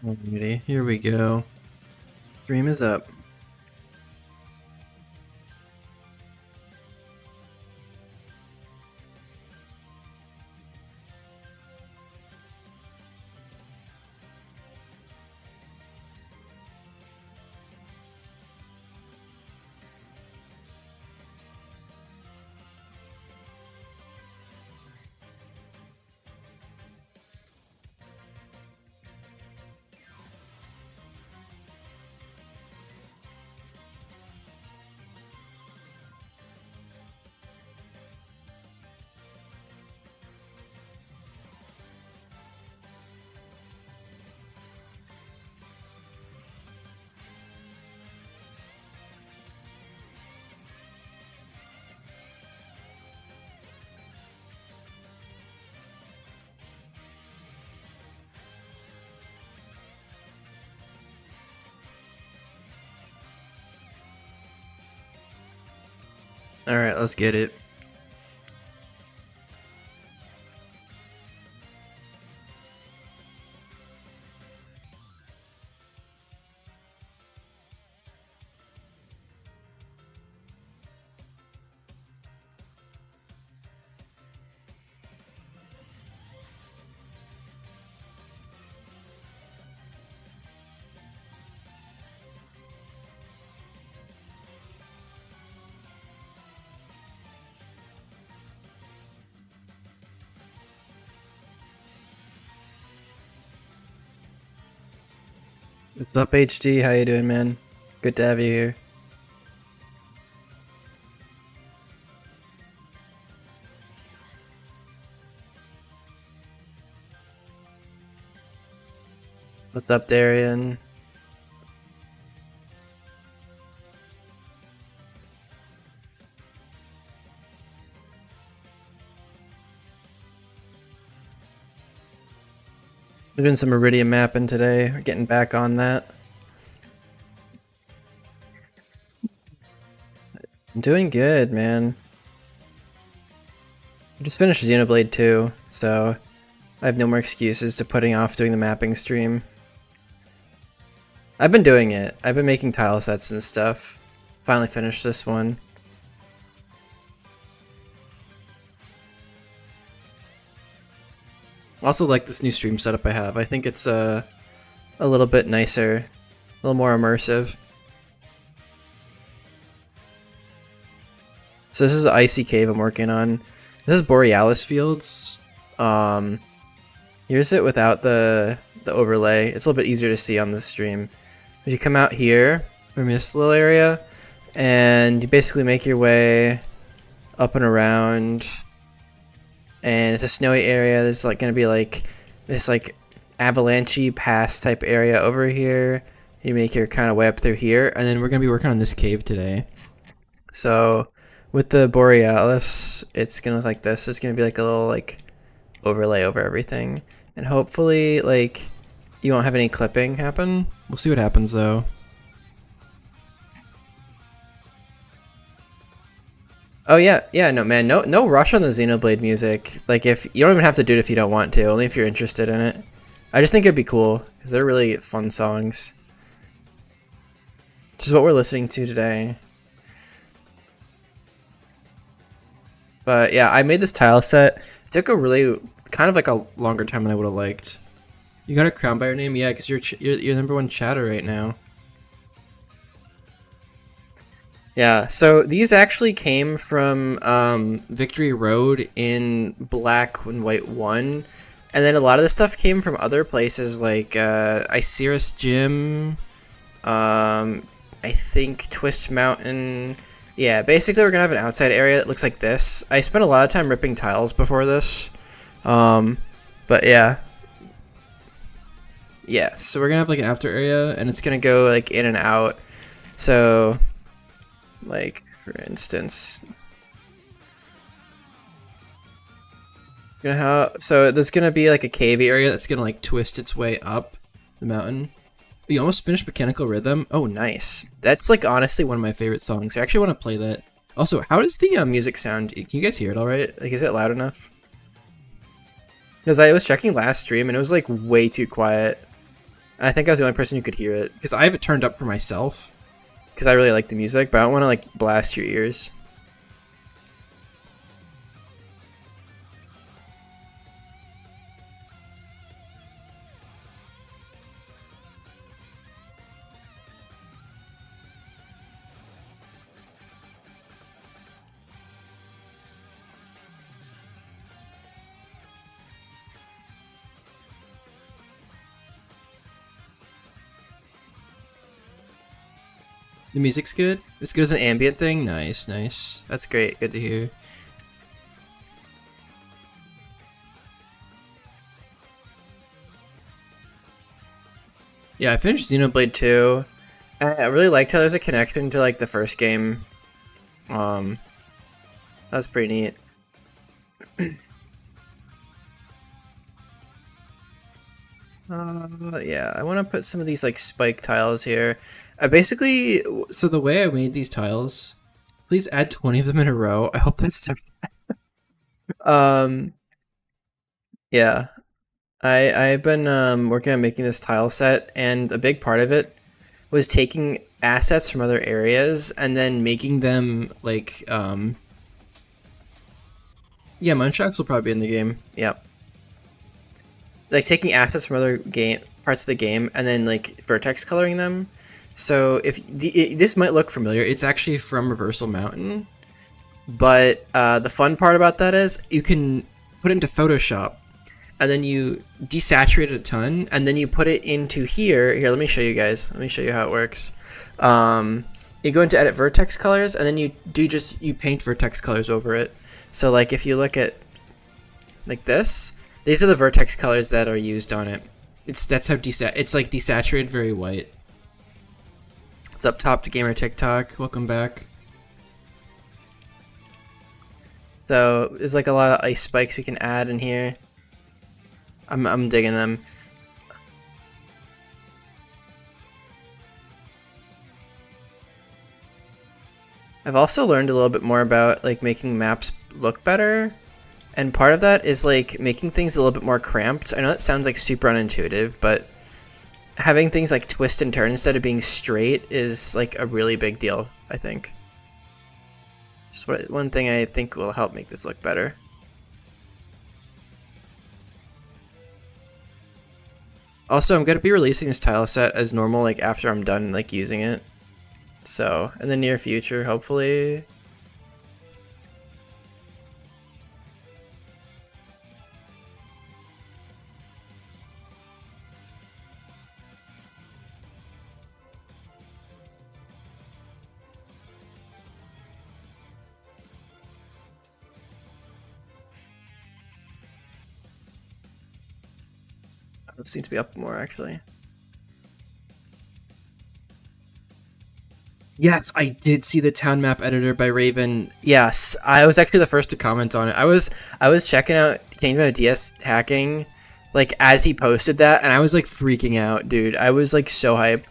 Alrighty, here we go. Stream is up. Alright, let's get it. What's up, HD? How you doing, man? Good to have you here. What's up, Darian? We're doing some Iridium mapping today. We're getting back on that. I'm doing good, man. I just finished Xenoblade 2, so I have no more excuses to putting off doing the mapping stream. I've been doing it. I've been making tile sets and stuff. Finally finished this one. I also like this new stream setup I have. I think it's a little bit nicer, a little more immersive. So this is the icy cave I'm working on. This is Borealis Fields. Here's it without the overlay. It's a little bit easier to see on the stream. But you come out here from this little area, and you basically make your way up and around. And it's a snowy area. There's like gonna be like this like avalanche pass type area over here. You make your kind of way up through here, and then we're gonna be working on this cave today. So with the Borealis, it's gonna look like this. So it's gonna be like a little like overlay over everything, and hopefully like you won't have any clipping happen. We'll see what happens though. Oh yeah, no man, no rush on the Xenoblade music. Like if you don't even have to do it if you don't want to, only if you're interested in it. I just think it'd be cool because they're really fun songs. Which is what we're listening to today. But yeah, I made this tile set. It took a really kind of like a longer time than I would have liked. You got a crown by your name, yeah, because you're #1 chatter right now. Yeah, so these actually came from Victory Road in Black and White 1, and then a lot of the stuff came from other places like Iciris Gym, I think Twist Mountain. Yeah, basically we're gonna have an outside area that looks like this. I spent a lot of time ripping tiles before this, but yeah. Yeah, so we're gonna have like an after area, and it's gonna go like in and out. So like, for instance, so there's gonna be like a cave area that's gonna like twist its way up the mountain. You almost finished Mechanical Rhythm? Oh, nice. That's like honestly one of my favorite songs. I actually want to play that. Also, how does the music sound? Can you guys hear it all right? Like, is it loud enough? Because I was checking last stream and it was like way too quiet. I think I was the only person who could hear it because I have it turned up for myself because I really like the music, but I don't want to like blast your ears. The music's good? It's good as an ambient thing? Nice, nice. That's great, good to hear. Yeah, I finished Xenoblade 2. And I really liked how there's a connection to like the first game. That's pretty neat. Yeah, I want to put some of these like spike tiles here. So the way I made these tiles, please add 20 of them in a row. I hope that's so. um, yeah, I've been working on making this tile set, and a big part of it was taking assets from other areas and then making them like yeah, Munchauks will probably be in the game. Yep. Like taking assets from other parts of the game and then like vertex coloring them. So if this might look familiar, it's actually from Reversal Mountain. But the fun part about that is you can put it into Photoshop and then you desaturate it a ton and then you put it into here. Here, let me show you guys. Let me show you how it works. You go into edit vertex colors and then you paint vertex colors over it. So like if you look at like this, these are the vertex colors that are used on it. That's how it's like desaturated very white. It's up top to Gamer TikTok. Welcome back. So there's like a lot of ice spikes we can add in here. I'm digging them. I've also learned a little bit more about like making maps look better. And part of that is like making things a little bit more cramped. I know that sounds like super unintuitive, but having things like twist and turn instead of being straight is like a really big deal, I think. Just one thing I think will help make this look better. Also, I'm going to be releasing this tile set as normal like after I'm done like using it. So, in the near future, hopefully. It seems to be up more, actually. Yes, I did see the town map editor by Raven. Yes, I was actually the first to comment on it. I was checking out Kingdom of DS hacking, like as he posted that, and I was like freaking out, dude. I was like so hyped.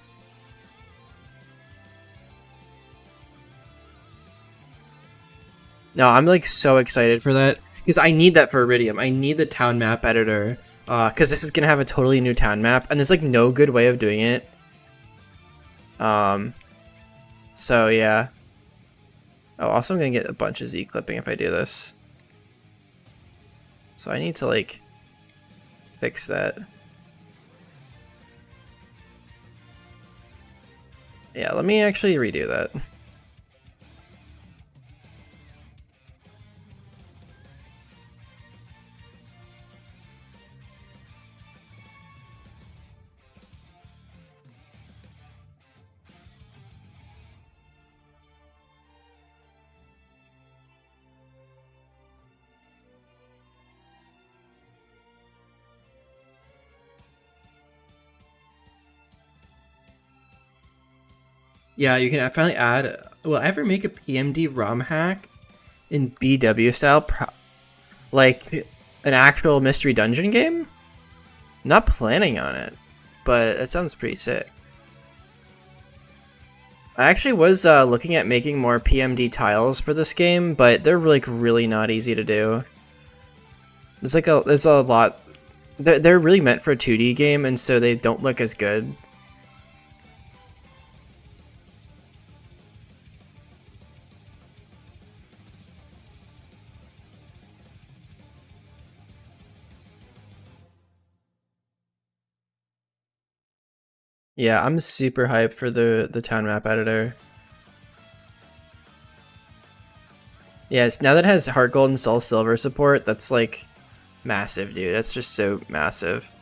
No, I'm like so excited for that because I need that for Iridium. I need the town map editor. Because this is gonna have a totally new town map, and there's like no good way of doing it. So yeah. Oh, also I'm gonna get a bunch of Z clipping if I do this. So I need to like fix that. Yeah, let me actually redo that. Yeah, you can finally add. Will I ever make a PMD ROM hack in BW style? Like an actual mystery dungeon game? Not planning on it, but it sounds pretty sick. I actually was looking at making more PMD tiles for this game, but they're like really not easy to do. There's a lot they're really meant for a 2D game, and so they don't look as good. Yeah, I'm super hyped for the town map editor. Yeah, it's, now that it has Heart Gold and Soul Silver support, that's like massive, dude. That's just so massive.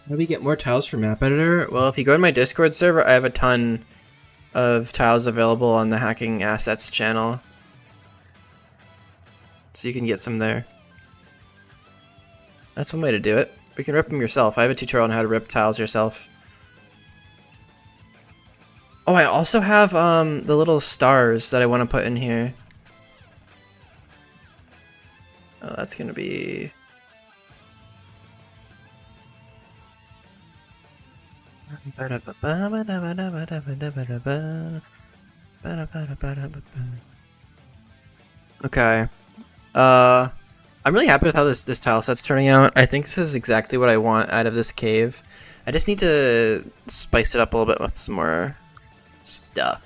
How do we get more tiles for map editor? Well, if you go to my Discord server, I have a ton of tiles available on the Hacking Assets channel. So you can get some there. That's one way to do it. You can rip them yourself. I have a tutorial on how to rip tiles yourself. Oh, I also have the little stars that I want to put in here. Oh, that's gonna be... Okay. I'm really happy with how this tile set's turning out. I think this is exactly what I want out of this cave. I just need to spice it up a little bit with some more stuff.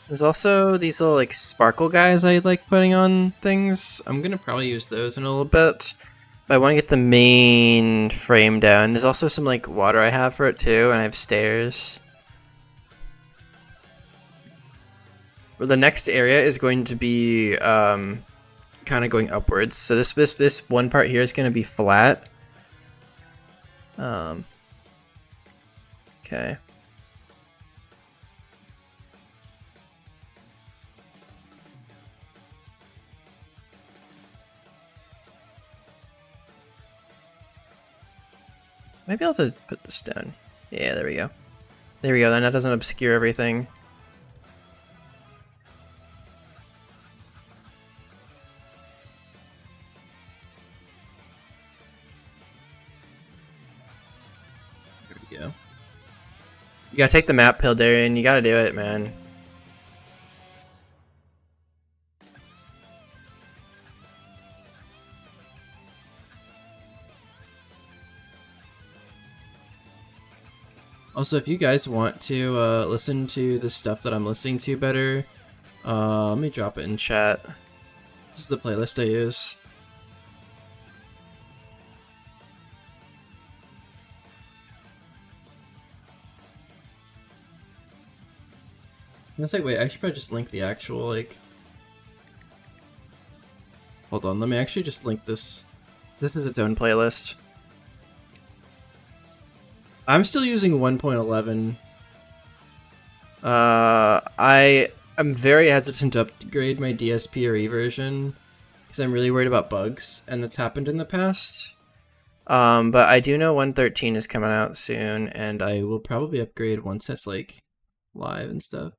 There's also these little like sparkle guys I like putting on things. I'm gonna probably use those in a little bit. But I want to get the main frame down. There's also some like water I have for it too, and I have stairs. Well, the next area is going to be kind of going upwards. So this one part here is going to be flat. Okay. Maybe I'll have to put this down. Yeah, there we go. There we go, then that doesn't obscure everything. There we go. You gotta take the map pill, Darian. You gotta do it, man. Also, if you guys want to listen to the stuff that I'm listening to better, let me drop it in chat. This is the playlist I use. It's like, wait, I should probably just link the actual, like... Hold on, let me actually just link this. This is its own playlist. I'm still using 1.11. I am very hesitant to upgrade my DSP or E version because I'm really worried about bugs, and that's happened in the past. But I do know 1.13 is coming out soon, and I will probably upgrade once that's like live and stuff.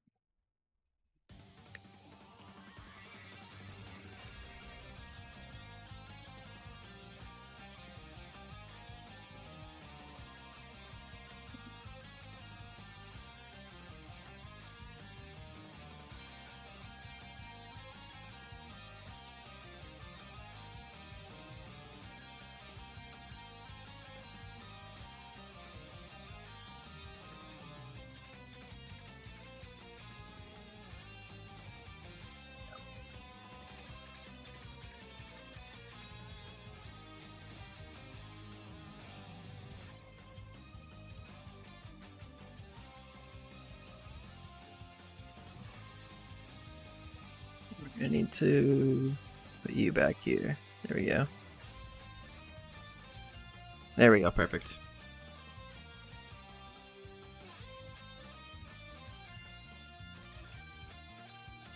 I need to put you back here. There we go. There we go, perfect.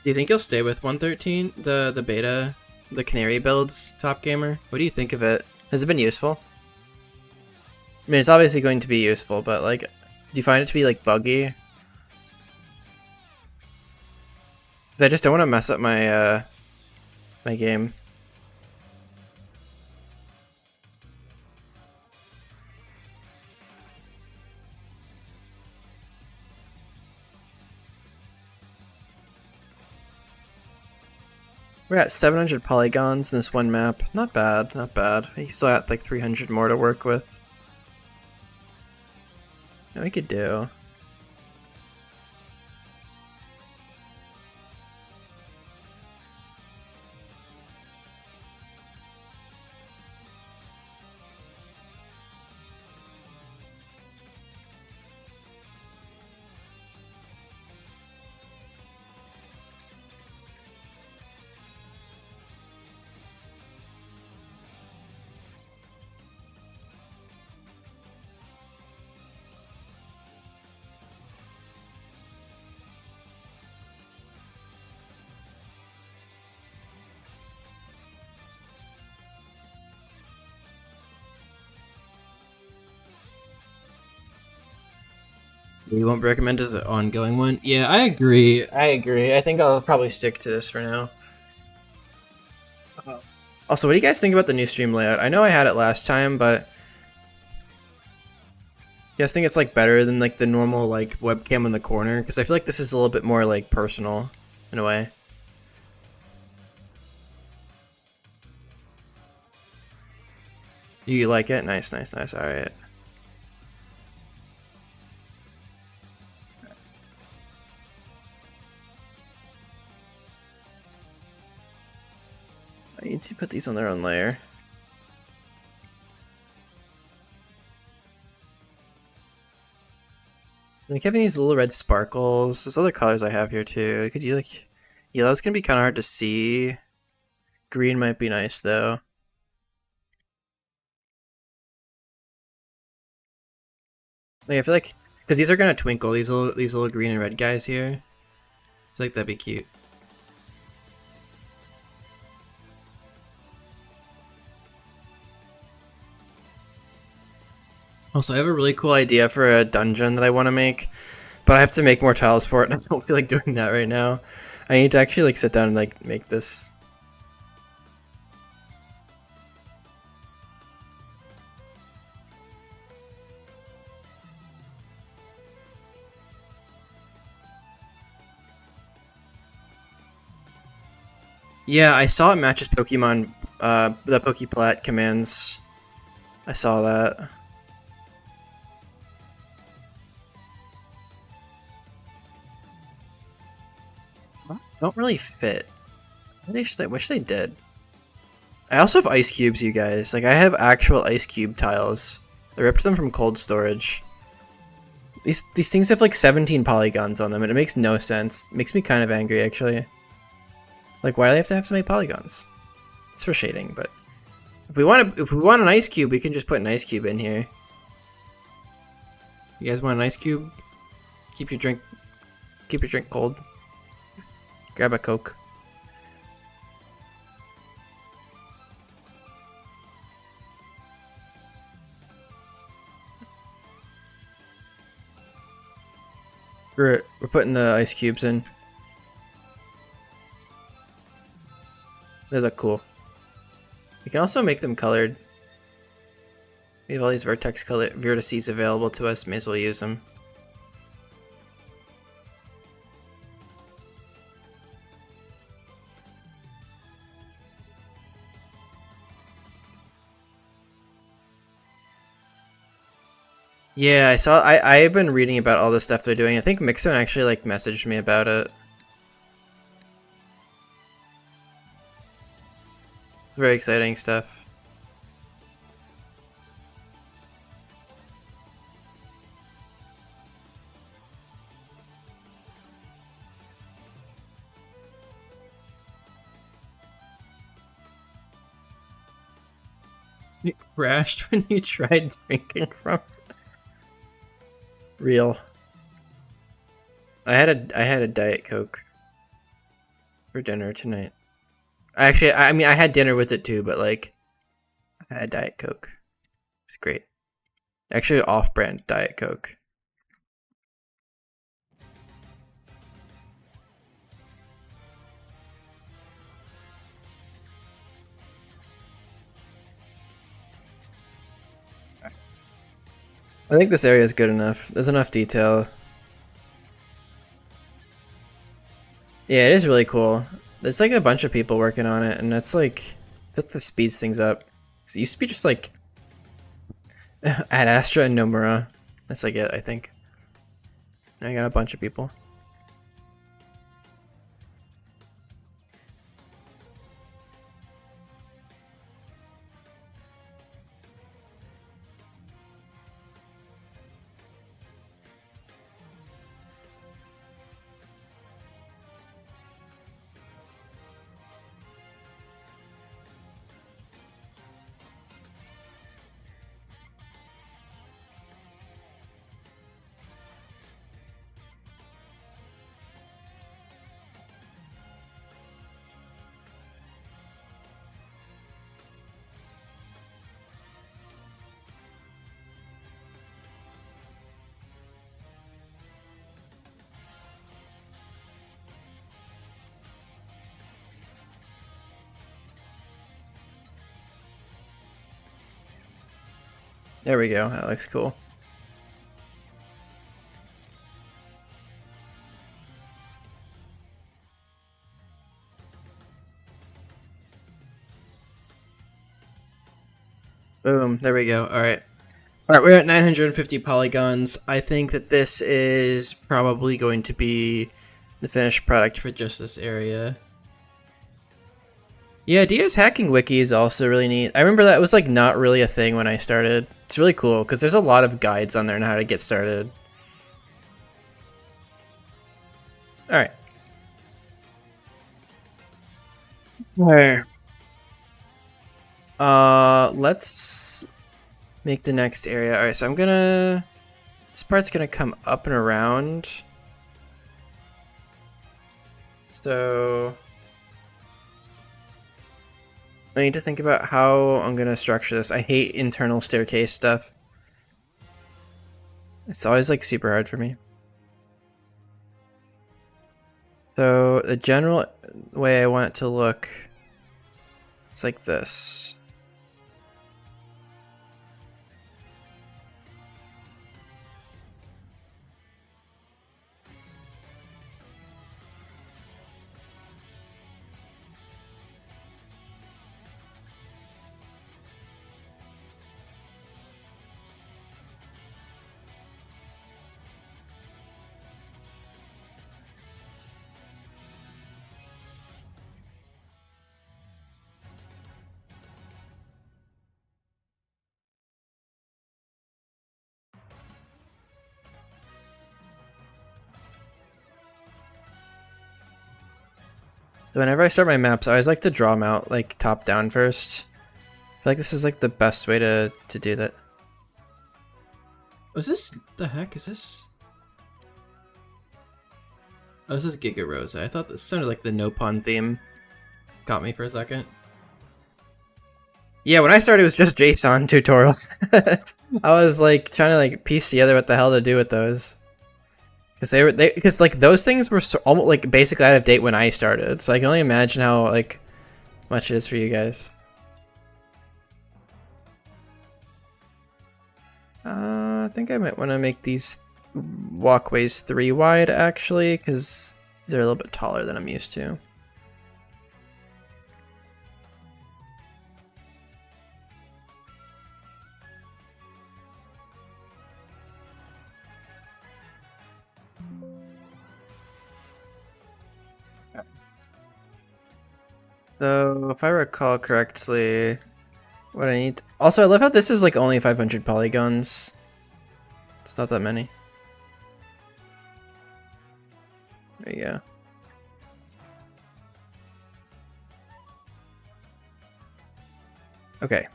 Do you think you'll stay with 113, the beta, the Canary builds, Top Gamer? What do you think of it? Has it been useful? I mean, it's obviously going to be useful, but like, do you find it to be like buggy? 'Cause I just don't want to mess up my my game. We're at 700 polygons in this one map. Not bad, not bad. We still got like 300 more to work with. Yeah, we could do. You won't recommend as an ongoing one? Yeah, I agree. I agree. I think I'll probably stick to this for now. Also, what do you guys think about the new stream layout? I know I had it last time, but you guys think it's like better than like the normal like webcam in the corner? Because I feel like this is a little bit more like personal in a way. You like it? Nice, nice, nice. All right. I need to put these on their own layer. Like having these little red sparkles. There's other colors I have here too. Could you like yellow's gonna be kinda hard to see. Green might be nice though. Like I feel like because these are gonna twinkle, these little green and red guys here. I feel like that'd be cute. Also, I have a really cool idea for a dungeon that I want to make, but I have to make more tiles for it, and I don't feel like doing that right now. I need to actually like sit down and like make this. Yeah, I saw it matches Pokemon, the Pokeplat commands. I saw that. Don't really fit. I wish they did. I also have ice cubes, you guys. Like, I have actual ice cube tiles. I ripped them from cold storage. These things have like 17 polygons on them, and it makes no sense. It makes me kind of angry, actually. Like, why do they have to have so many polygons? It's for shading, but if we want an ice cube, we can just put an ice cube in here. You guys want an ice cube? Keep your drink cold. Grab a Coke. We're putting the ice cubes in. They look cool. We can also make them colored. We have all these vertices available to us. May as well use them. Yeah, I saw. I've been reading about all the stuff they're doing. I think Mixon actually like messaged me about it. It's very exciting stuff. It crashed when you tried drinking from. Real. I had a Diet Coke. for dinner tonight? Actually, I mean, I had dinner with it too, but like, I had Diet Coke. It's great. Actually, off-brand Diet Coke. I think this area is good enough. There's enough detail. Yeah, it is really cool. There's like a bunch of people working on it, and that's like, that speeds things up. It used to be just like Ad Astra and Nomura. That's like it, I think. I got a bunch of people. There we go. That looks cool. Boom. There we go. All right. All right, we're at 950 polygons. I think that this is probably going to be the finished product for just this area. Yeah, Dia's hacking wiki is also really neat. I remember that was like not really a thing when I started. It's really cool because there's a lot of guides on there on how to get started. All right. Where? Let's make the next area. All right, so I'm gonna. This part's gonna come up and around. So I need to think about how I'm gonna structure this. I hate internal staircase stuff. It's always like super hard for me. So the general way I want it to look is like this. So whenever I start my maps, I always like to draw them out like top down first. I feel like this is like the best way to do that. Was this the heck is this? Oh, this is Giga Rosa. I thought this sounded like the No Pawn theme. Got me for a second. Yeah, when I started, it was just JSON tutorials. I was like trying to like piece together what the hell to do with those. Because like those things were so, almost like basically out of date when I started, so I can only imagine how like much it is for you guys. I think I might want to make these walkways 3 wide actually, because they're a little bit taller than I'm used to. So if I recall correctly, what I need. Also, I love how this is like only 500 polygons. It's not that many. There you go. Okay.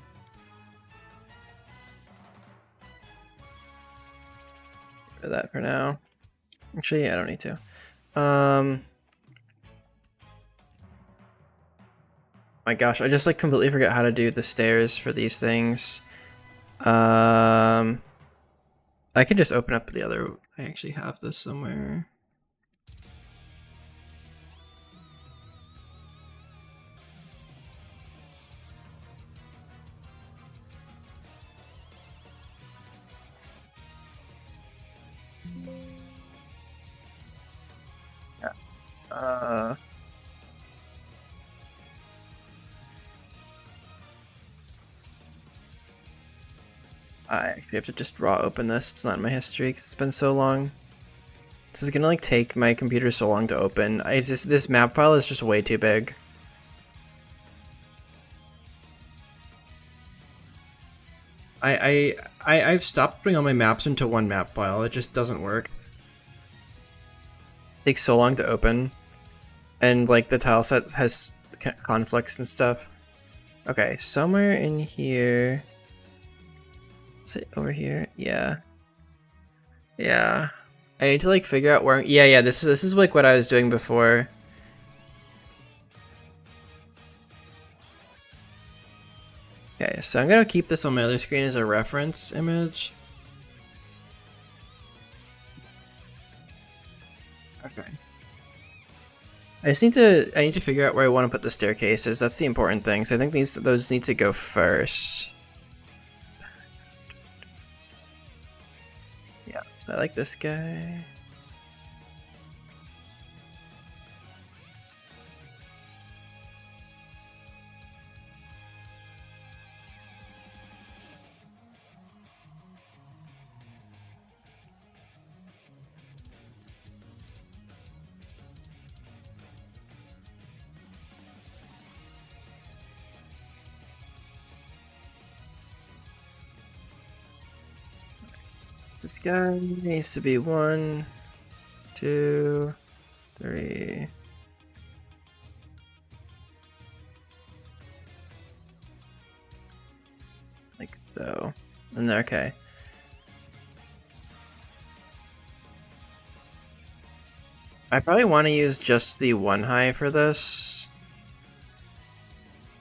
Do that for now. Actually, I don't need to. My gosh, I just like completely forgot how to do the stairs for these things. I can just open up the other. I actually have this somewhere. Yeah. I actually have to just raw open this. It's not in my history because it's been so long. This is gonna like take my computer so long to open. This map file is just way too big. I've stopped putting all my maps into one map file. It just doesn't work. It takes so long to open, and like the tile set has conflicts and stuff. Okay, somewhere in here. Is it over here? Yeah. Yeah. I need to like figure out where. Yeah. This is like what I was doing before. Okay, so I'm gonna keep this on my other screen as a reference image. Okay. I need to figure out where I want to put the staircases. That's the important thing. So I think those need to go first. Yeah, so I like this guy. This guy needs to be 1, 2, 3. Like so. And there, okay. I probably want to use just the 1 high for this.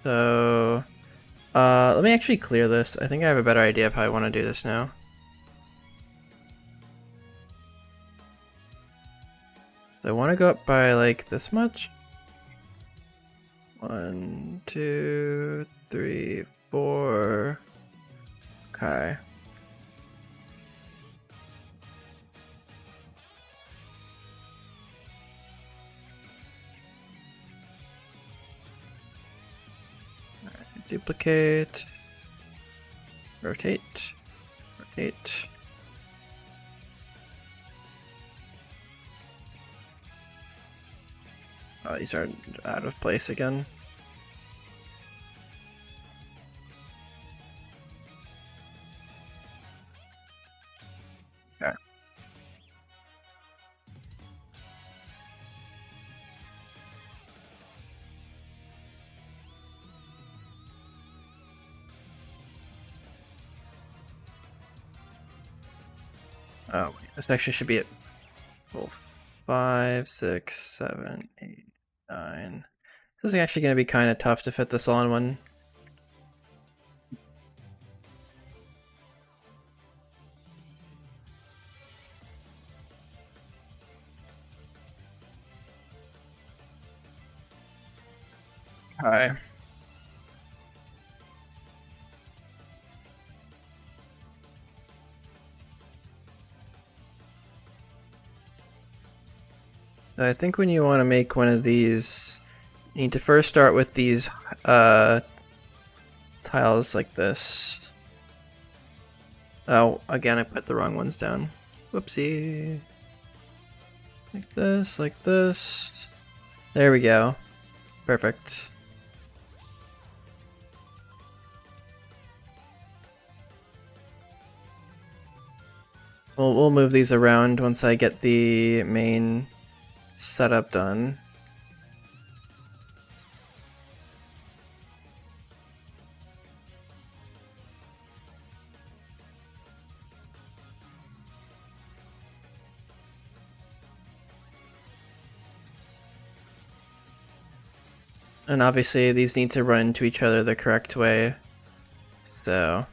So, let me actually clear this. I think I have a better idea of how I want to do this now. So I want to go up by like this much. 1, 2, 3, 4. Okay. Duplicate. Rotate. Rotate. Oh, these are out of place again. Okay. Oh, wait, this actually should be at 5, 6, 7, 8, 9. This is actually going to be kind of tough to fit this all in one. Okay. I think when you want to make one of these, you need to first start with these tiles like this. Oh, again, I put the wrong ones down. Whoopsie. Like this, like this. There we go. Perfect. We'll move these around once I get the main setup done. And obviously these need to run into each other the correct way. So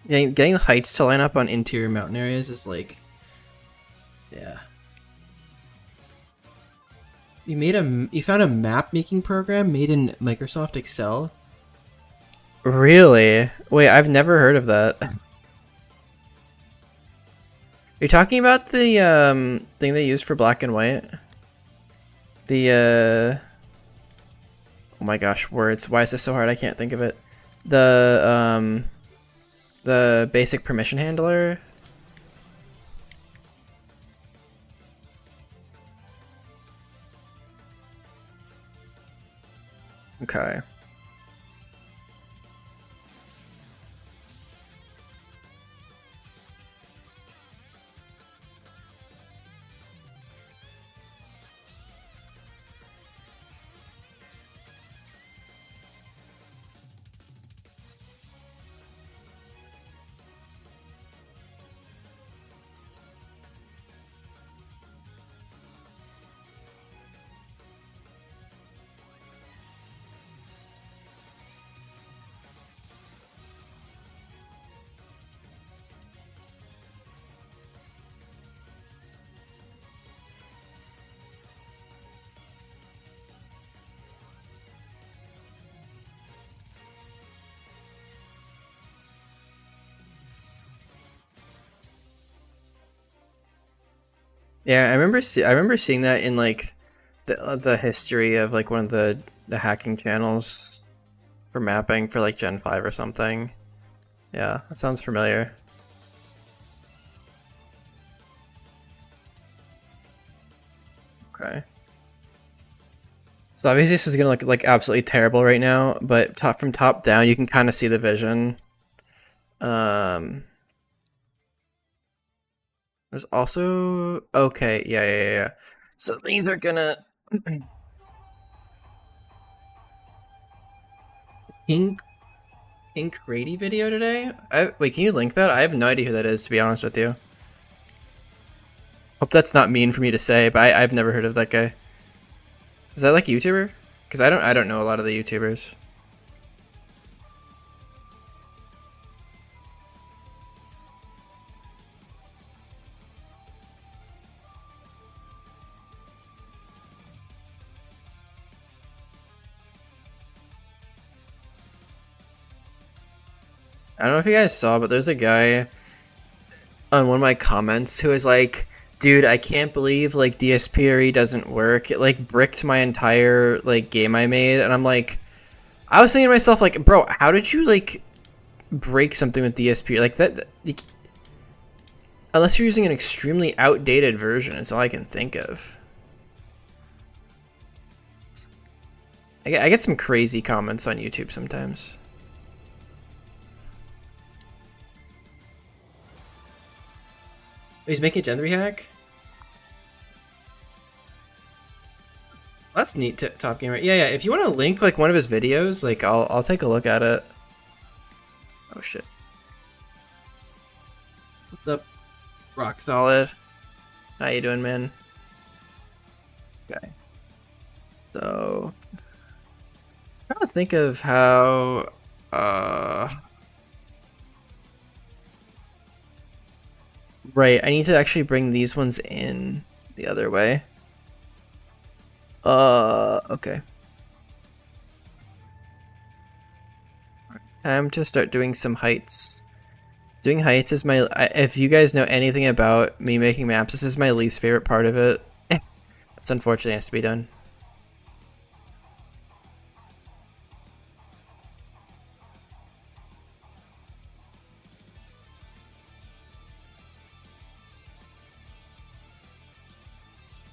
getting the heights to line up on interior mountain areas is like, yeah. You found a map making program made in Microsoft Excel? Really? Wait, I've never heard of that. Are you talking about the thing they used for black and white? The oh my gosh, words. Why is this so hard? I can't think of it. The basic permission handler. Okay. Yeah, I remember seeing that in like the history of like one of the hacking channels for mapping for like Gen 5 or something. Yeah, that sounds familiar. Okay. So obviously this is gonna look like absolutely terrible right now, but from top down you can kind of see the vision. There's also okay, yeah. So these are gonna pink Grady video today. Wait, can you link that? I have no idea who that is, to be honest with you. Hope that's not mean for me to say, but I've never heard of that guy. Is that like a YouTuber? Because I don't know a lot of the YouTubers. I don't know if you guys saw, but there's a guy on one of my comments who was like, dude, I can't believe like DSPRE doesn't work. It like bricked my entire like game I made, and I'm like, I was thinking to myself like, bro, how did you like break something with DSPRE like that? Unless you're using an extremely outdated version, it's all I can think of. I get some crazy comments on YouTube sometimes. He's making a Gen 3 hack? That's neat, Top Gamer. Yeah. If you want to link like one of his videos, like I'll take a look at it. Oh shit. What's up? Rock solid. How you doing, man? Okay. So, I'm trying to think of how. Right, I need to actually bring these ones in the other way. Okay. Time to start doing some heights. Doing heights is my, if you guys know anything about me making maps, this is my least favorite part of it. That's unfortunately has to be done.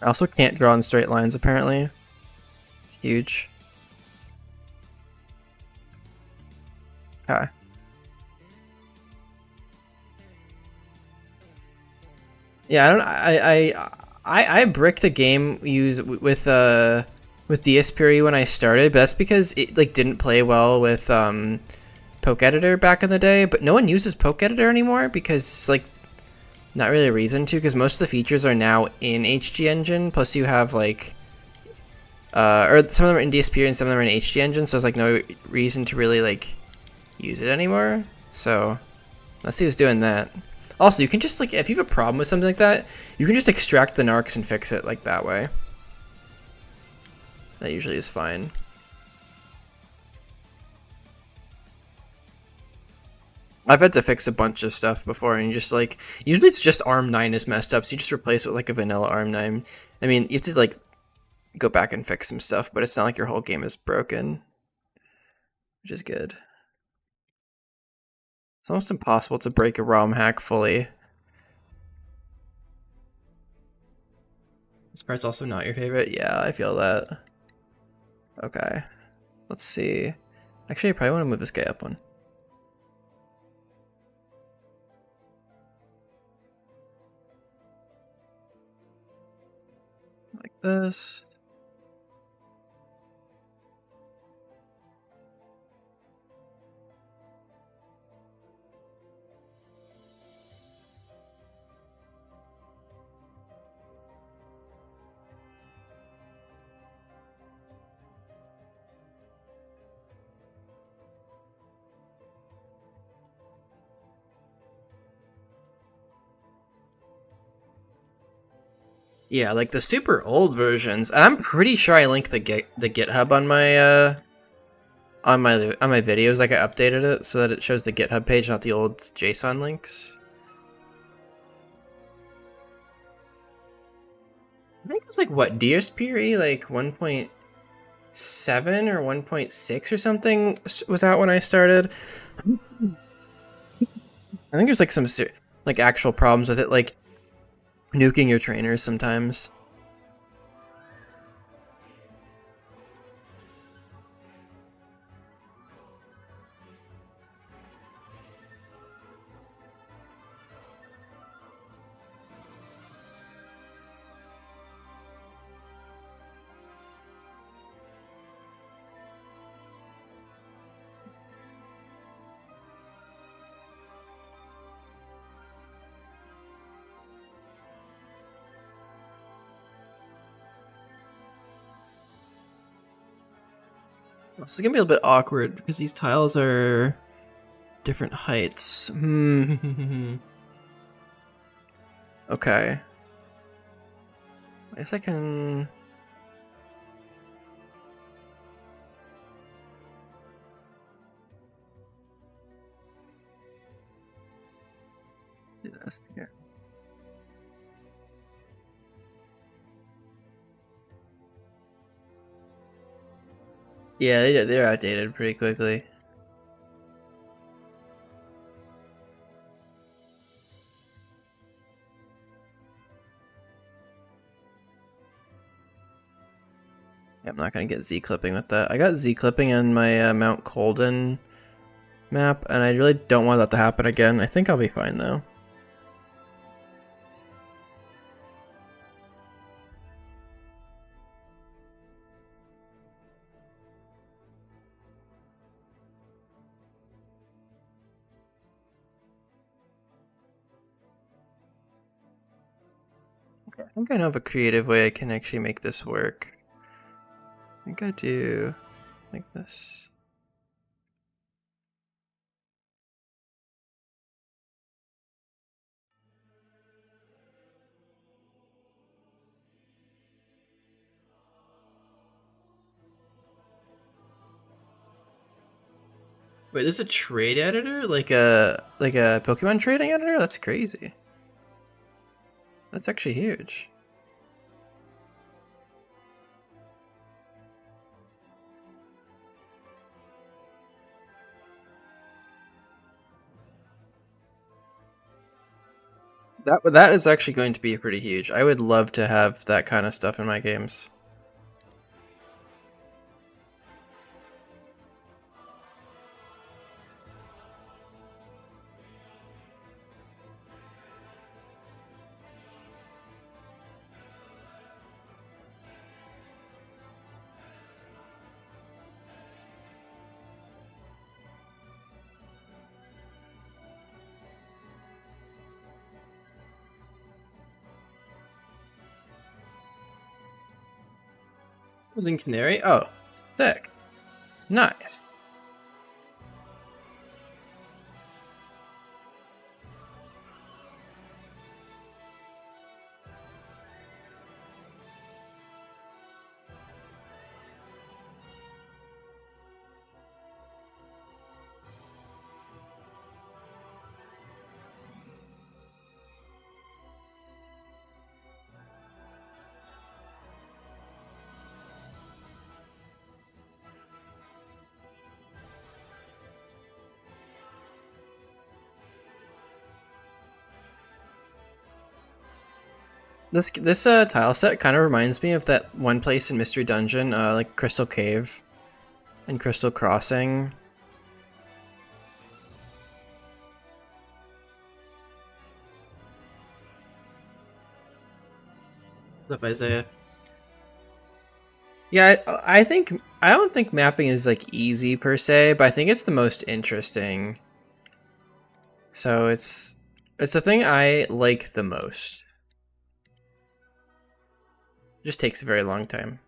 I also can't draw in straight lines, apparently. Huge. Okay. Yeah, I bricked a game with DSPRE when I started, but that's because it like didn't play well with Poke Editor back in the day. But no one uses Poke Editor anymore because like not really a reason to, because most of the features are now in HG Engine. Plus, you have like, or some of them are in DSP and some of them are in HG Engine. So there's like no reason to really like use it anymore. So let's see who's doing that. Also, you can just like, if you have a problem with something like that, you can just extract the narcs and fix it like that way. That usually is fine. I've had to fix a bunch of stuff before, and you just like, usually it's just ARM9 is messed up, so you just replace it with like a vanilla ARM9. I mean, you have to like go back and fix some stuff, but it's not like your whole game is broken, which is good. It's almost impossible to break a ROM hack fully. This part's also not your favorite? Yeah, I feel that. Okay, let's see. Actually, I probably want to move this guy up one. Like this. Yeah, like the super old versions. And I'm pretty sure I linked the GitHub on my videos. Like I updated it so that it shows the GitHub page, not the old JSON links. I think it was like what, DSP like 1.7 or 1.6 or something was out when I started. I think there's like some like actual problems with it, like nuking your trainers sometimes. This is gonna be a little bit awkward because these tiles are different heights. Okay. I guess I can... do this here. Yeah, they're outdated pretty quickly. Yeah, I'm not gonna get Z clipping with that. I got Z clipping in my Mount Colden map, and I really don't want that to happen again. I think I'll be fine though. Okay, I think I know of a creative way I can actually make this work. I think I do like this. Wait, there's a trade editor? Like a Pokemon trading editor? That's crazy. That's actually huge. That is actually going to be pretty huge. I would love to have that kind of stuff in my games. Was in Canary? Oh, sick. Nice. This tile set kind of reminds me of that one place in Mystery Dungeon, like Crystal Cave and Crystal Crossing. What's up, Isaiah? Yeah, I don't think mapping is like easy per se, but I think it's the most interesting. So it's the thing I like the most. It just takes a very long time.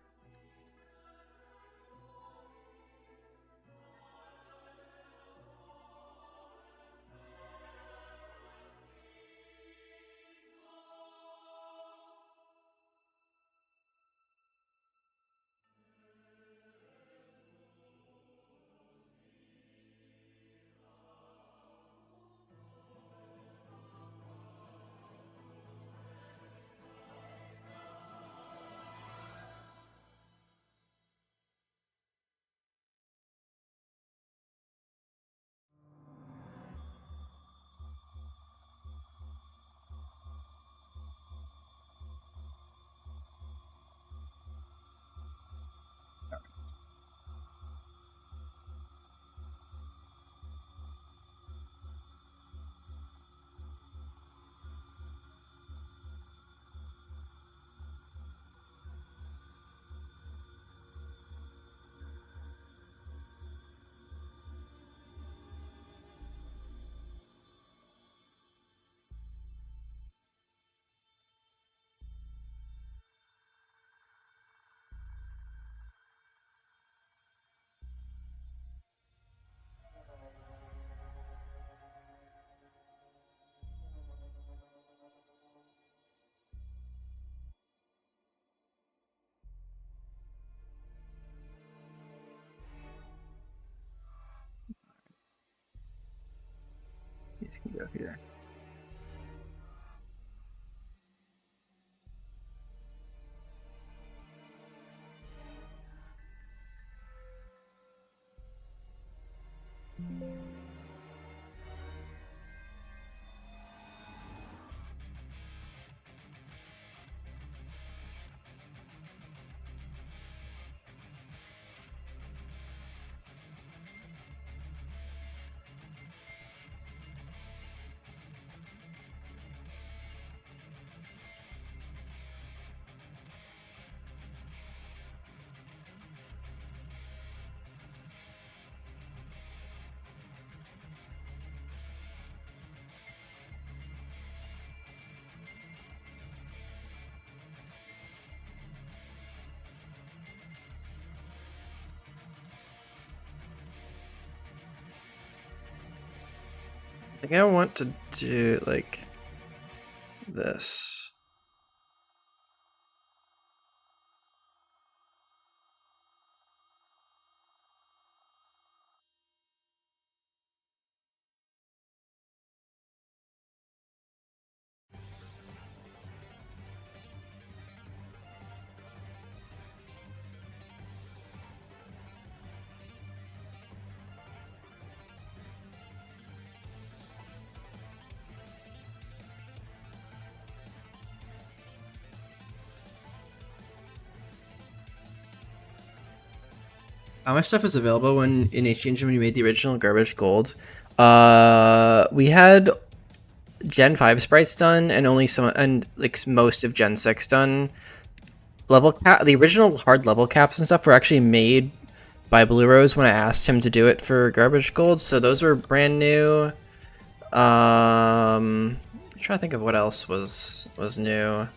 These can go here. I think I want to do like this. How much stuff is available when in HD Engine when you made the original Garbage Gold? We had Gen 5 sprites done and only some and like most of Gen 6 done. The original hard level caps and stuff were actually made by Blue Rose when I asked him to do it for Garbage Gold, so those were brand new. I'm trying to think of what else was new.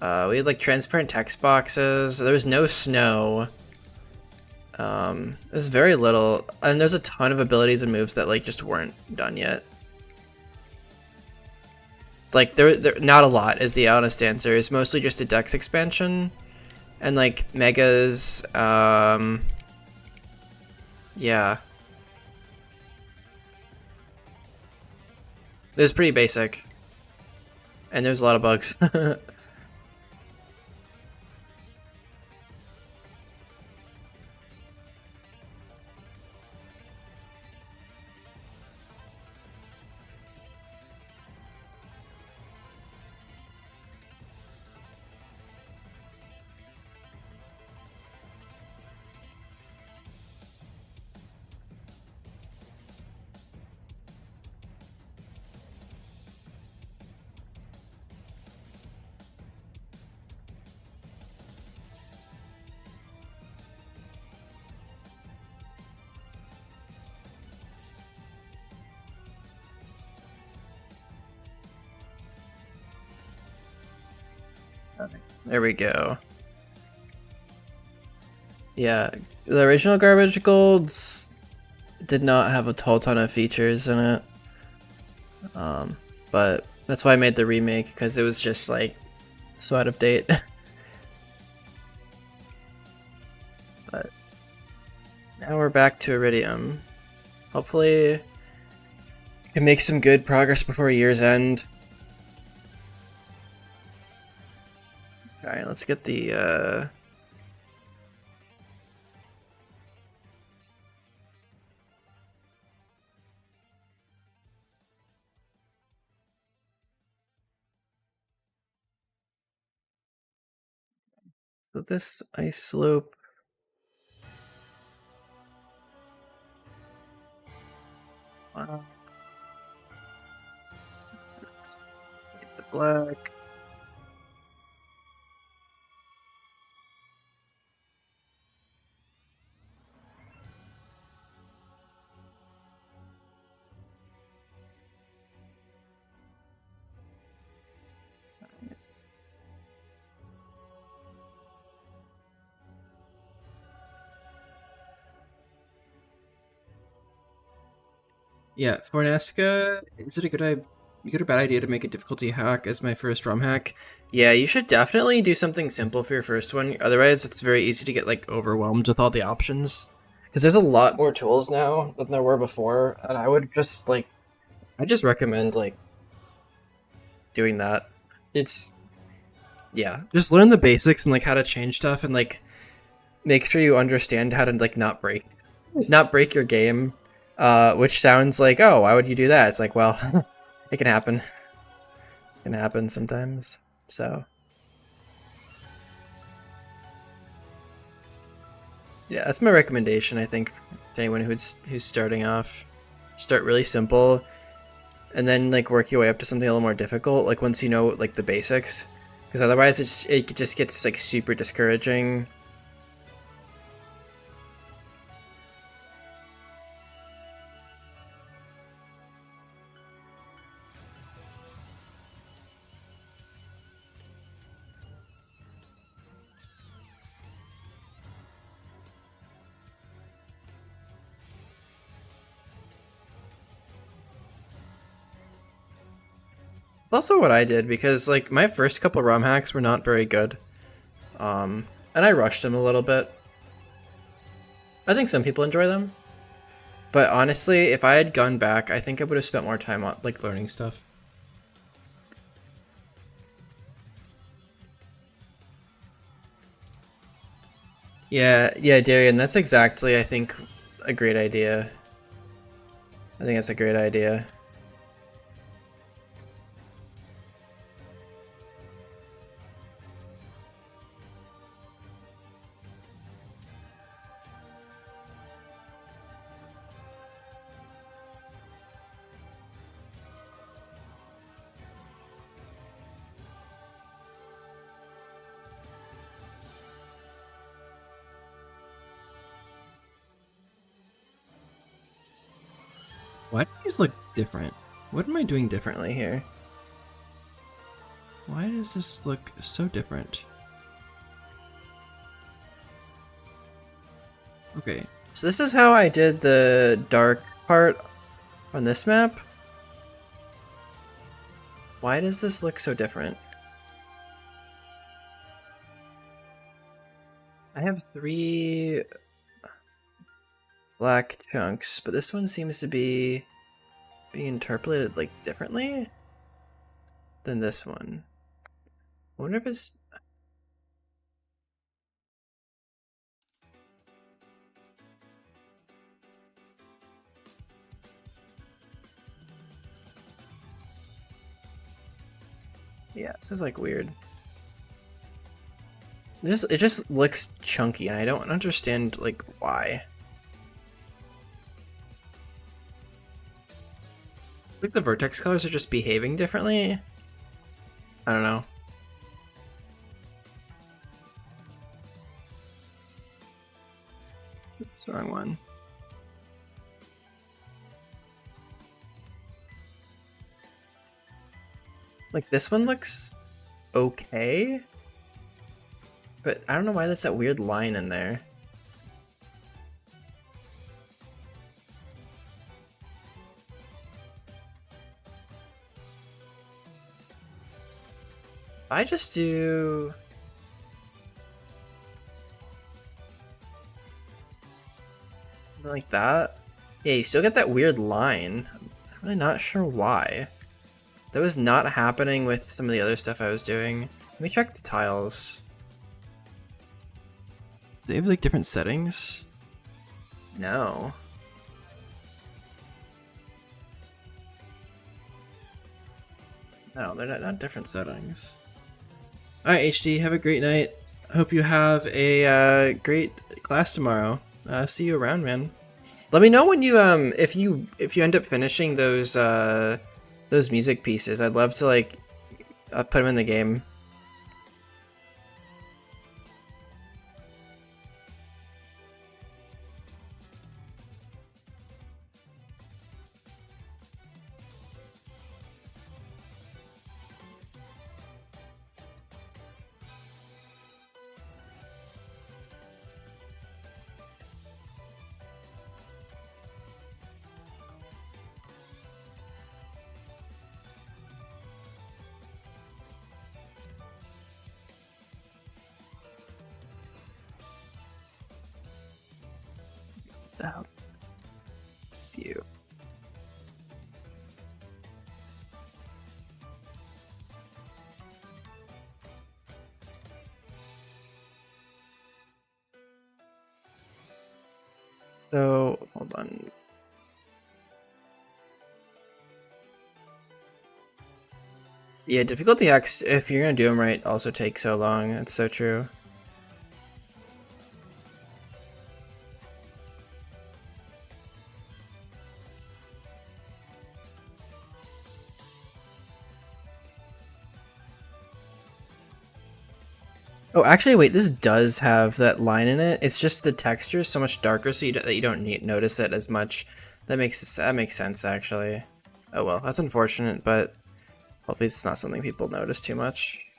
We had like transparent text boxes. There was no snow. There's very little, and there's a ton of abilities and moves that like just weren't done yet. Like there not a lot is the honest answer. It's mostly just a dex expansion, and like megas. Yeah, it's pretty basic, and there's a lot of bugs. There we go. Yeah, the original Garbage Golds did not have a whole ton of features in it. But that's why I made the remake, because it was just like so out of date. But now we're back to Iridium. Hopefully we can make some good progress before year's end. Alright, let's get the so this ice slope. Wow. Get the black. Yeah, Fornesca, is it a good or bad idea to make a difficulty hack as my first ROM hack? Yeah, you should definitely do something simple for your first one. Otherwise, it's very easy to get like overwhelmed with all the options. Because there's a lot more tools now than there were before, and I would just like, I just recommend like doing that. It's yeah, just learn the basics and like how to change stuff and like make sure you understand how to like not break your game. Which sounds like, oh, why would you do that? It's like, well, it can happen. It can happen sometimes. So yeah, that's my recommendation. I think to anyone who's starting off, start really simple, and then like work your way up to something a little more difficult. Like once you know like the basics, because otherwise it just gets like super discouraging. It's also what I did because like my first couple ROM hacks were not very good, and I rushed them a little bit. I think some people enjoy them, but honestly, if I had gone back, I think I would have spent more time on like learning stuff. Yeah, Darian, that's exactly, I think, a great idea. I think that's a great idea. Why do these look different? What am I doing differently here? Why does this look so different? Okay, so this is how I did the dark part on this map. Why does this look so different? I have 3 black chunks, but this one seems to be being interpolated like differently than this one. I wonder if it's... Yeah, this is like weird. It just looks chunky, and I don't understand like why. I think the vertex colors are just behaving differently. I don't know. Oops, wrong one. Like this one looks okay, but I don't know why there's that weird line in there. I just do... something like that. Yeah, you still get that weird line. I'm really not sure why. That was not happening with some of the other stuff I was doing. Let me check the tiles. Do they have like different settings? No. No, they're not different settings. Alright, HD, have a great night. I hope you have a great class tomorrow. See you around, man. Let me know when you if you end up finishing those music pieces. I'd love to like put them in the game. That view. So hold on. Yeah, difficulty X, if you're gonna do them right, also takes so long. That's so true. Oh, actually, wait, this does have that line in it. It's just the texture is so much darker, so that you don't notice it as much. That makes sense, actually. Oh well, that's unfortunate, but hopefully it's not something people notice too much.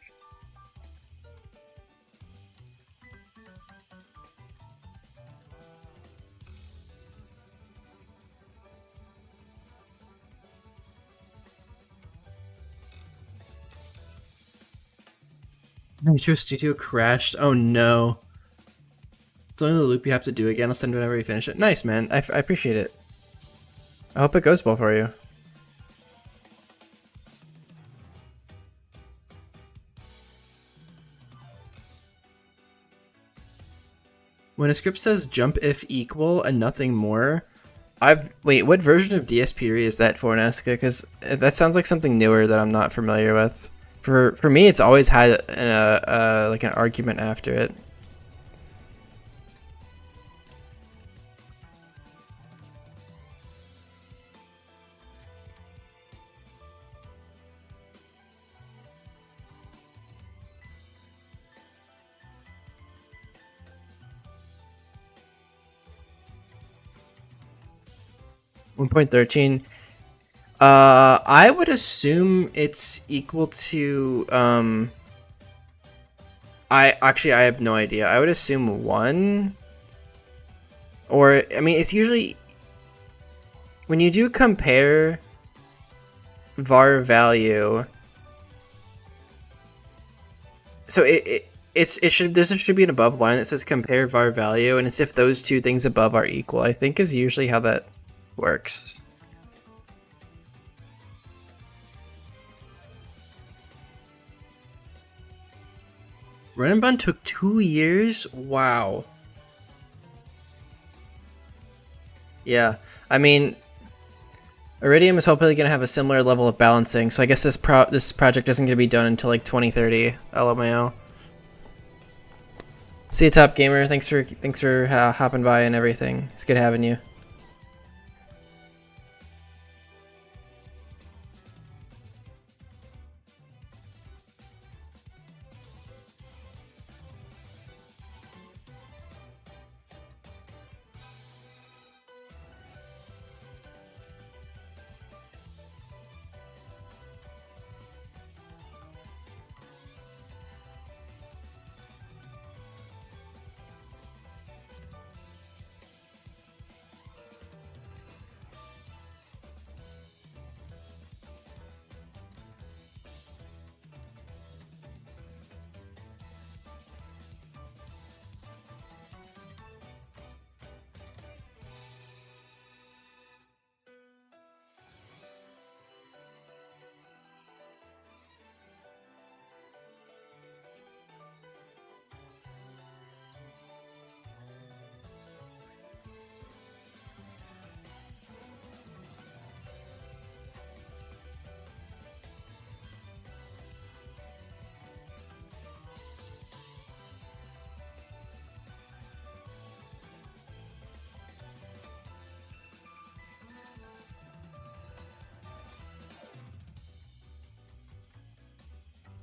Nitro Studio crashed. Oh no. It's only the loop you have to do again. I'll send whenever you finish it. Nice, man. I appreciate it. I hope it goes well for you. When a script says jump if equal and nothing more, wait, what version of DSP is that for, Nesca? Because that sounds like something newer that I'm not familiar with. For me, it's always had like an argument after it. .13. I would assume it's equal to I have no idea. I would assume 1, or I mean it's usually when you do compare var value. So it should be an above line that says compare var value, and it's if those two things above are equal. I think is usually how that works. Run and Bun took 2 years? Wow. Yeah, I mean, Iridium is hopefully going to have a similar level of balancing, so I guess this project isn't going to be done until like 2030. LMAO. See you, Top Gamer. Thanks for hopping by and everything. It's good having you.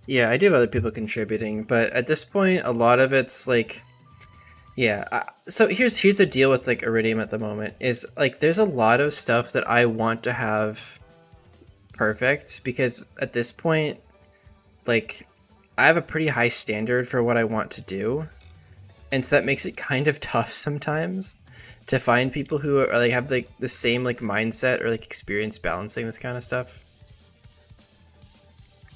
Yeah, I do have other people contributing, but at this point, a lot of it's like, yeah. So here's the deal with like Iridium at the moment is like there's a lot of stuff that I want to have perfect because at this point, like I have a pretty high standard for what I want to do, and so that makes it kind of tough sometimes to find people who are like have like the same like mindset or like experience balancing this kind of stuff.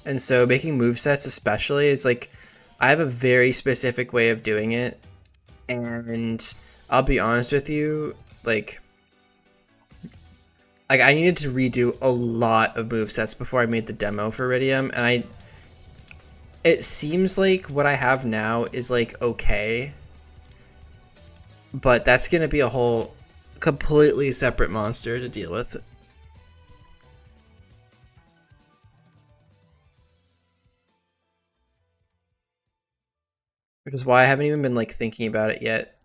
And so making movesets especially is like I have a very specific way of doing it, and I'll be honest with you, like I needed to redo a lot of movesets before I made the demo for Iridium, and it seems like what I have now is like okay, but that's gonna be a whole completely separate monster to deal with. Which is why I haven't even been like thinking about it yet.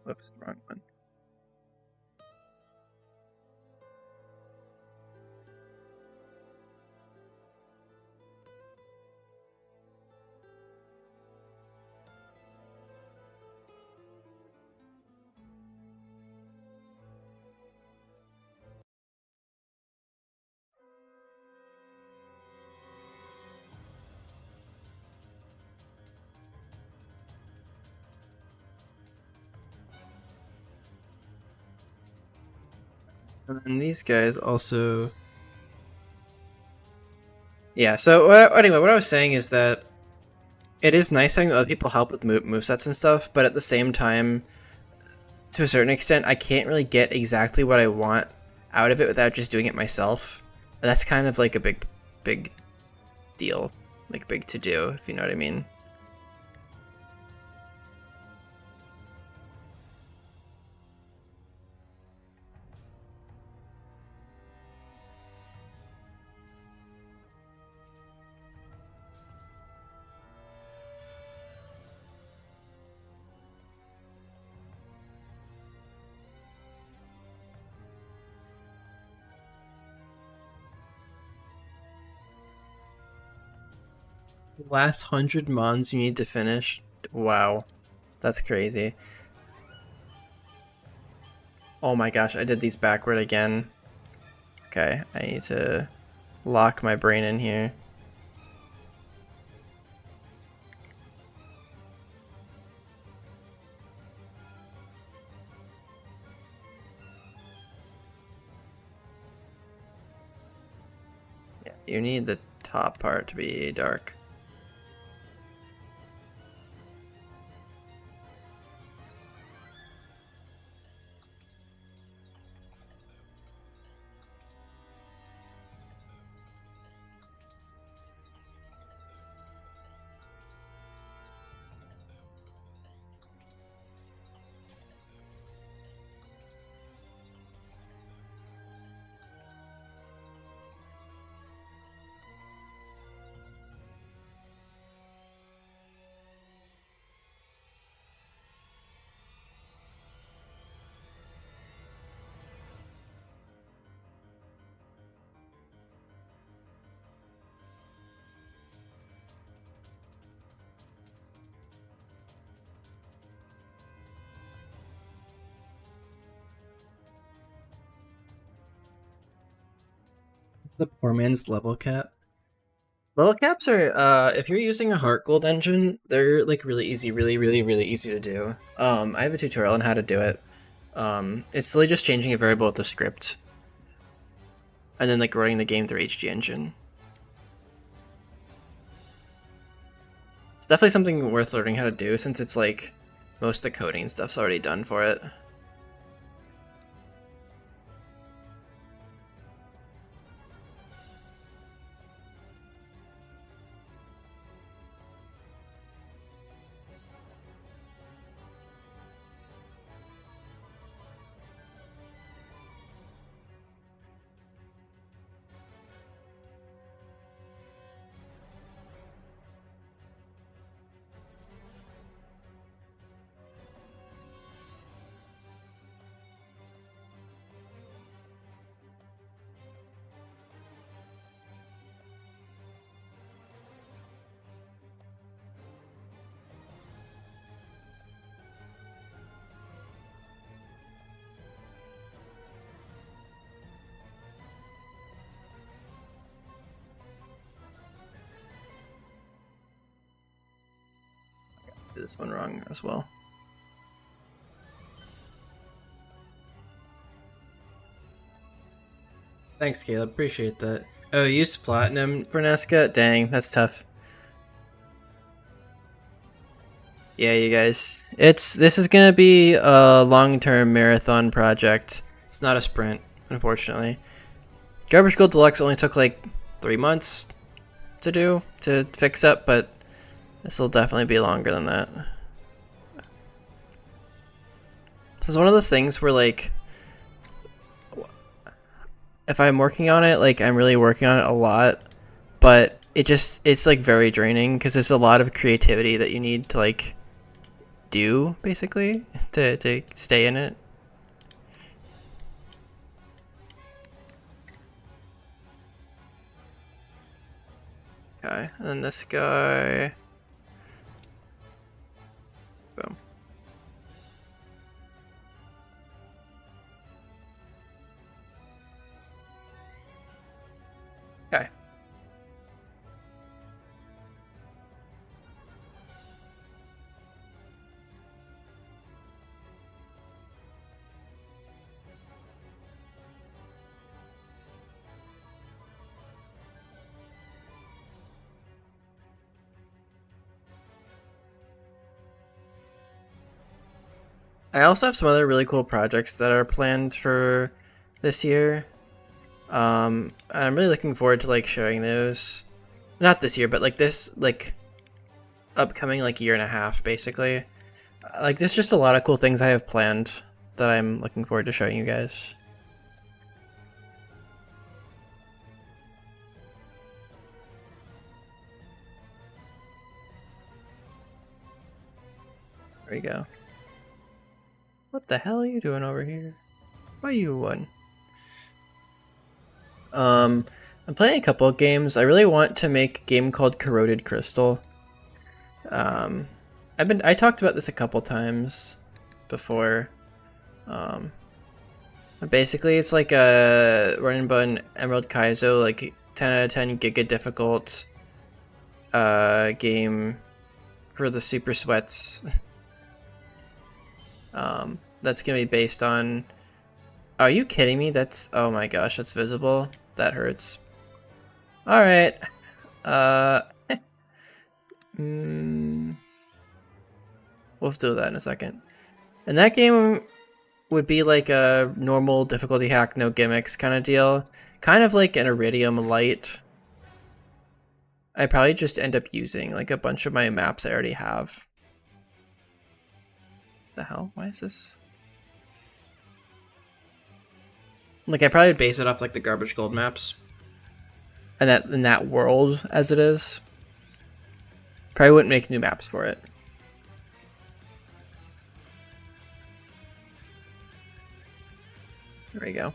Whoops, wrong one. And these guys also... Yeah, so anyway, what I was saying is that it is nice having other people help with movesets and stuff, but at the same time, to a certain extent, I can't really get exactly what I want out of it without just doing it myself. And that's kind of like a big deal, like big to do, if you know what I mean. Last 100 mons you need to finish? Wow. That's crazy. Oh my gosh, I did these backward again. Okay, I need to lock my brain in here. Yeah, you need the top part to be dark. It's the poor man's level cap. Level caps are, if you're using a heart gold engine, they're like really easy, really easy to do. I have a tutorial on how to do it. It's really just changing a variable with the script, and then like running the game through HG Engine. It's definitely something worth learning how to do since it's like most of the coding stuff's already done for it. Did this one wrong as well. Thanks, Caleb. Appreciate that. Oh, you used platinum for Nesca? Dang, that's tough. Yeah, you guys. This is gonna be a long-term marathon project. It's not a sprint, unfortunately. Garbage Gold Deluxe only took like 3 months to fix up, but this will definitely be longer than that. This is one of those things where like, if I'm working on it, like I'm really working on it a lot, but it's like very draining because there's a lot of creativity that you need to like do basically to stay in it. Okay, and then this guy. Boom. Okay. I also have some other really cool projects that are planned for this year. I'm really looking forward to like sharing those. Not this year, but like this like upcoming like year and a half basically. Like there's just a lot of cool things I have planned that I'm looking forward to showing you guys. There you go. What the hell are you doing over here? Why you won? I'm playing a couple of games. I really want to make a game called Corroded Crystal. I talked about this a couple times before. Basically, it's like a Rainbow and Emerald Kaizo, like 10 out of 10 giga difficult game for the Super Sweats. That's gonna be based on. Are you kidding me? That's, oh my gosh, that's visible. That hurts. All right. We'll do that in a second. And that game would be like a normal difficulty hack, no gimmicks kind of deal. Kind of like an Iridium light. I probably just end up using like a bunch of my maps I already have. The hell? Why is this? Like I probably would base it off like the garbage gold maps. And that in that world as it is. Probably wouldn't make new maps for it. There we go.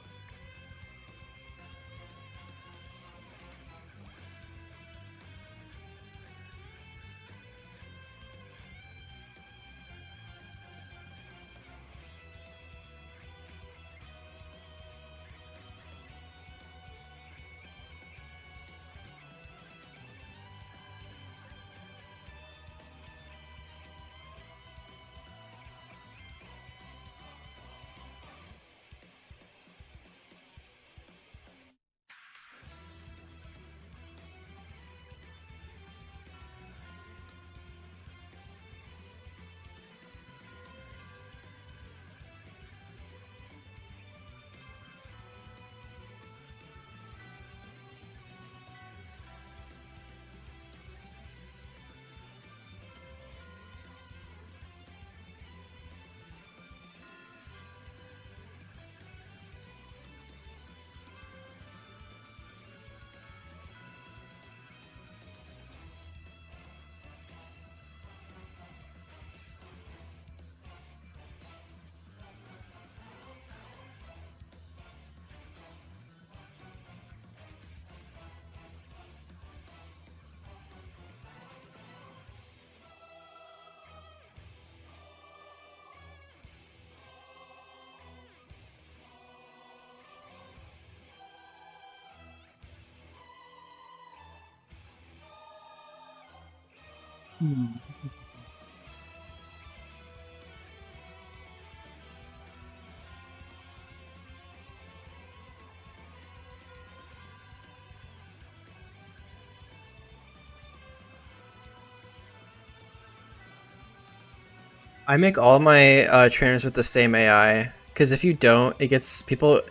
I make all my trainers with the same AI because if you don't, it gets people.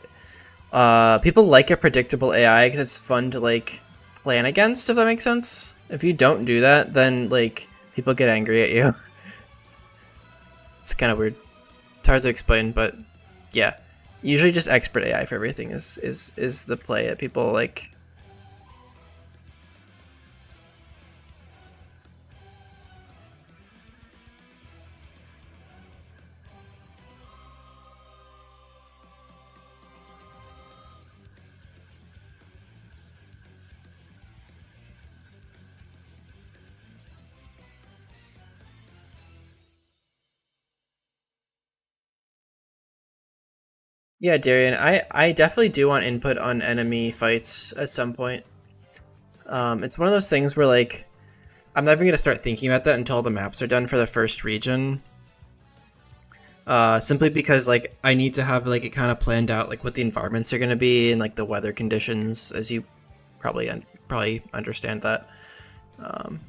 People like a predictable AI because it's fun to like plan against. If that makes sense. If you don't do that, then like people get angry at you. It's kind of weird. It's hard to explain, but yeah. Usually, just expert AI for everything is the play that people like. Yeah, Darian, I definitely do want input on enemy fights at some point. It's one of those things where like I'm never gonna start thinking about that until the maps are done for the first region. Simply because like I need to have like it kind of planned out like what the environments are gonna be and like the weather conditions, as you probably understand that. Um,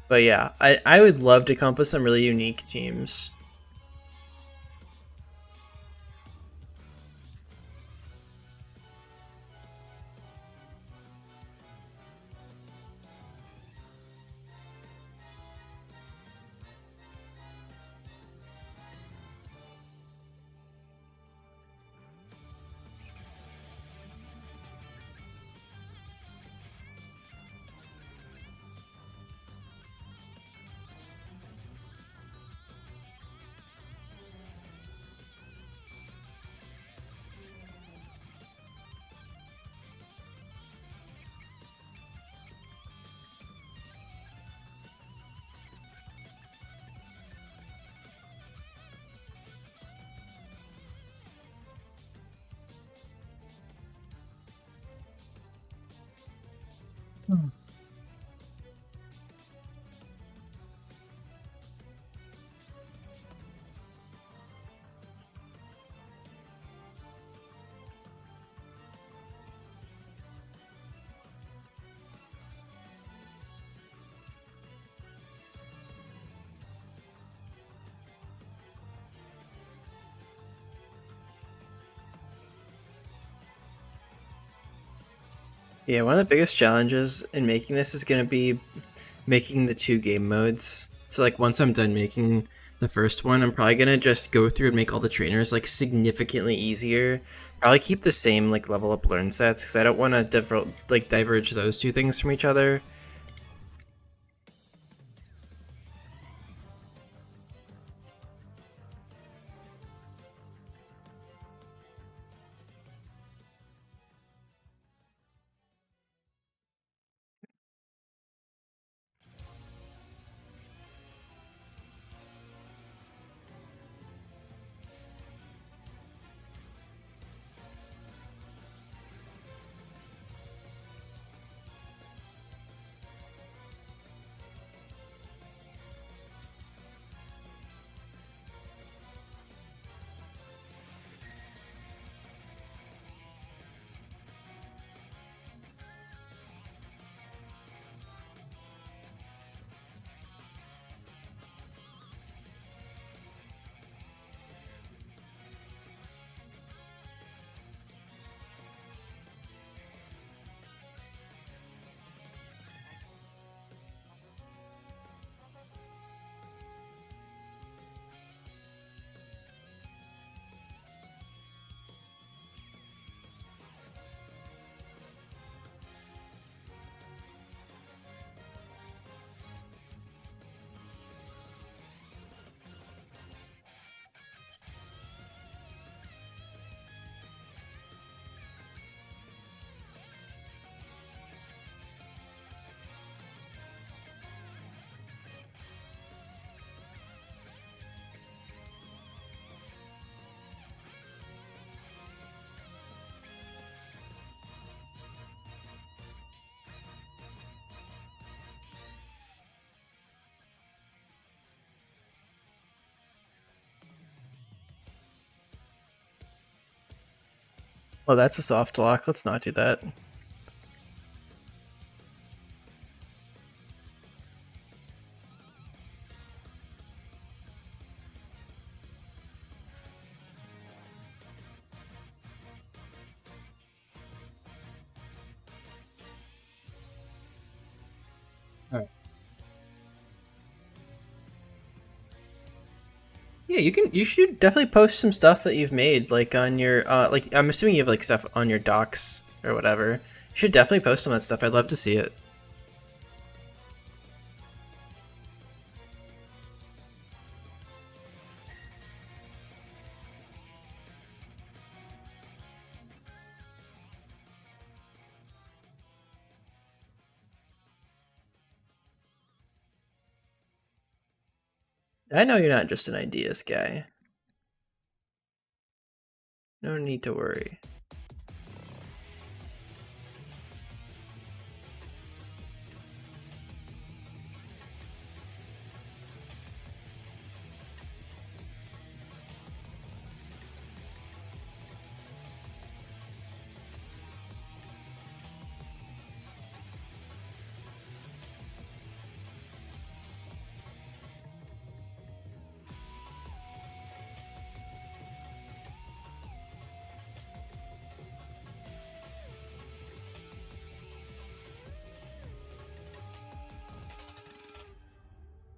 but yeah, I would love to come up with some really unique teams. Yeah, one of the biggest challenges in making this is going to be making the two game modes. So like once I'm done making the first one, I'm probably going to just go through and make all the trainers like significantly easier. Probably keep the same like level up learn sets because I don't want to diverge those two things from each other. Oh, that's a soft lock. Let's not do that. Alright. Yeah, you should definitely post some stuff that you've made, like on your like I'm assuming you have like stuff on your docs or whatever. You should definitely post some of that stuff. I'd love to see it. I know you're not just an ideas guy. No need to worry.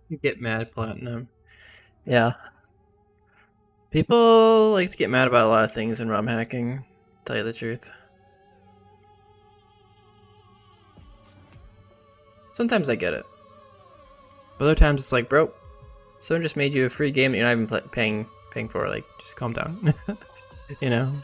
You get mad, Platinum. Yeah. People like to get mad about a lot of things in ROM hacking, to tell you the truth. Sometimes I get it. But other times it's like, bro, someone just made you a free game that you're not even paying for. Like, just calm down. You know?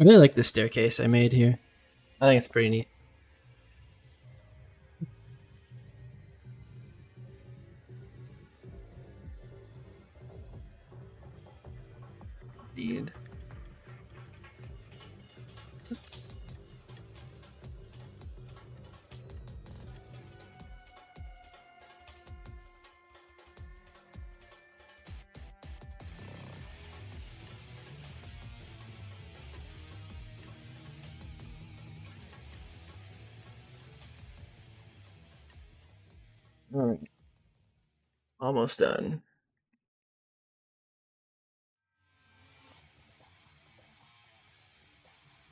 I really like this staircase I made here. I think it's pretty neat. Indeed. Alright. Almost done.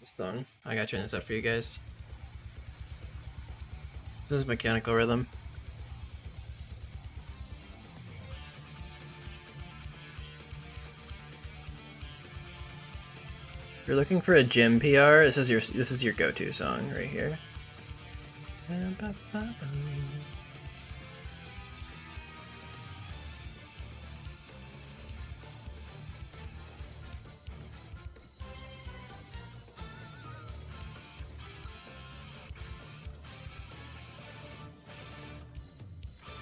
It's done. I gotta turn this up for you guys. This is mechanical rhythm. If you're looking for a gym PR, this is your go-to song right here.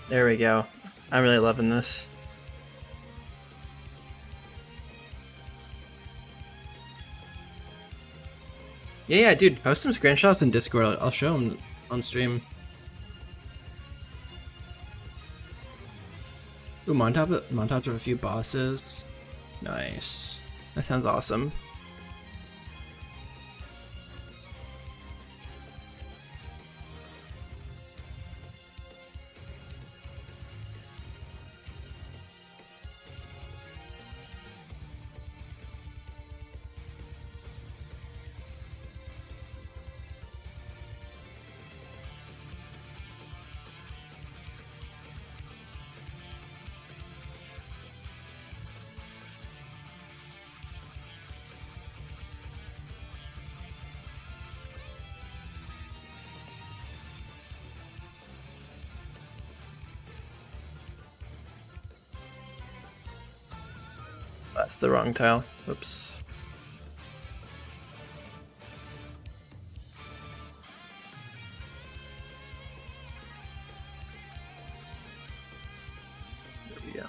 There we go. I'm really loving this. Yeah, dude, post some screenshots in Discord. I'll show them on stream. Ooh, montage of a few bosses. Nice. That sounds awesome. That's the wrong tile. Whoops. There we go.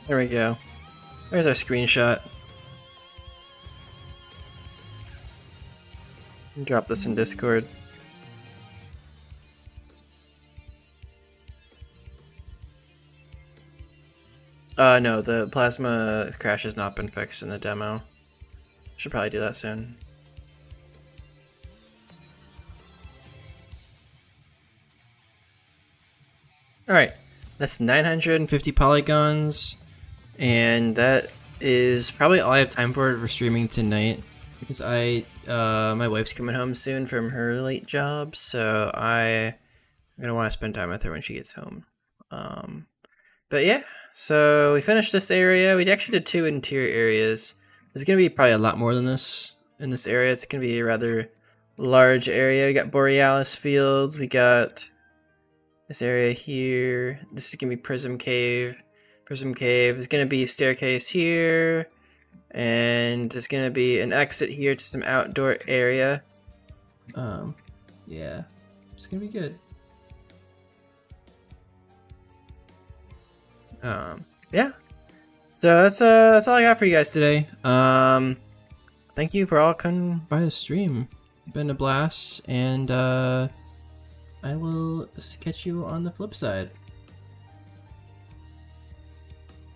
There we go. There's our screenshot. Drop this in Discord. No, the plasma crash has not been fixed in the demo. Should probably do that soon. Alright, that's 950 polygons. And that is probably all I have time for streaming tonight, because my wife's coming home soon from her late job, so I'm gonna want to spend time with her when she gets home. But yeah, so we finished this area. We actually did 2 interior areas. There's gonna be probably a lot more than this in this area. It's gonna be a rather large area. We got Borealis Fields. We got this area here. This is gonna be Prism Cave. Prism Cave. There's gonna be a staircase here, and there's gonna be an exit here to some outdoor area. Yeah, it's gonna be good. Yeah. So that's all I got for you guys today. Thank you for all coming by the stream. It's been a blast, and I will catch you on the flip side.